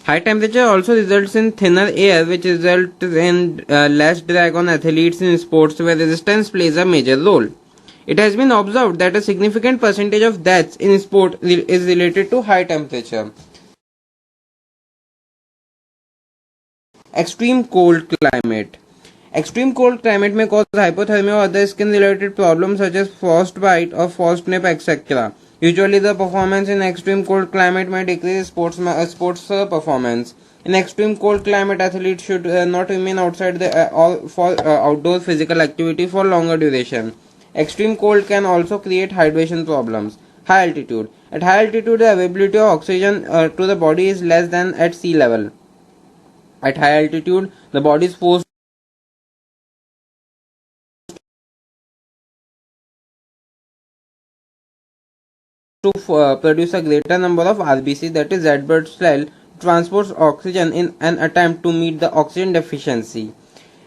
High temperature also results in thinner air, which results in less drag on athletes in sports where resistance plays a major role. It has been observed that a significant percentage of deaths in sport is related to high temperature. Extreme cold climate. Extreme cold climate may cause hypothermia or other skin related problems such as frostbite or frostnip, etc. Usually, the performance in extreme cold climate may decrease sports performance. In extreme cold climate, athletes should not remain outside for outdoor physical activity for longer duration. Extreme cold can also create hydration problems. High altitude. At high altitude, the availability of oxygen to the body is less than at sea level. At high altitude, the body is forced to produce a greater number of RBC, that is red blood cell, transports oxygen in an attempt to meet the oxygen deficiency.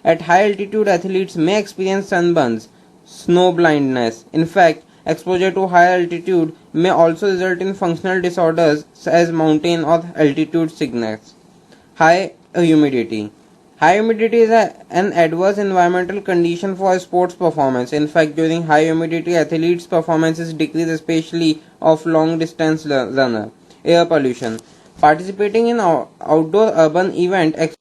At high altitude, athletes may experience sunburns, snow blindness. In fact, exposure to high altitude may also result in functional disorders such as mountain or altitude sickness. High humidity. High humidity is an adverse environmental condition for sports performance. In fact, during high humidity, athletes' performances decrease, especially of long distance runner. Air pollution. Participating in outdoor urban event exposes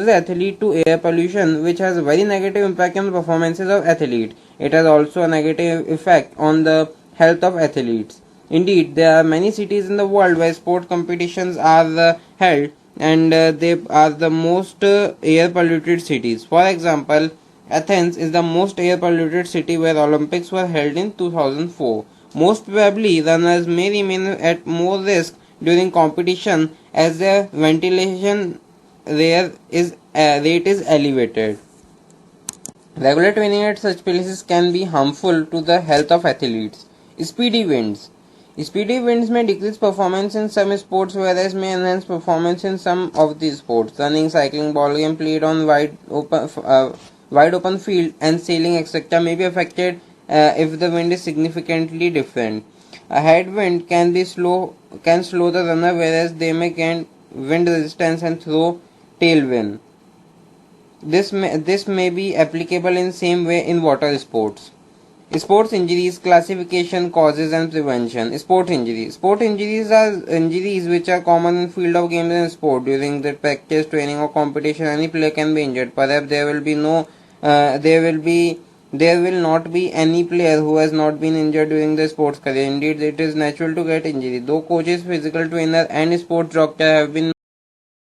athlete to air pollution, which has a very negative impact on the performances of athlete. It has also a negative effect on the health of athletes. Indeed, there are many cities in the world where sport competitions are held, and they are the most air polluted cities. For example, Athens is the most air polluted city where Olympics were held in 2004. Most probably, runners may remain at more risk during competition as their ventilation rate is elevated. Regular training at such places can be harmful to the health of athletes. Speedy winds. Speedy winds may decrease performance in some sports, whereas may enhance performance in some of these sports. Running, cycling, ball game played on wide open field, and sailing, etc., may be affected if the wind is significantly different. A headwind can slow the runner, whereas they may gain wind resistance and throw tailwind. This may be applicable in same way in water sports. Sports injuries, classification, causes and prevention. Sport injuries. Sport injuries are injuries which are common in field of games and sport. During the practice, training or competition, any player can be injured. Perhaps there will not be any player who has not been injured during the sports career. Indeed, it is natural to get injury. Though coaches, physical trainer and sports doctor have been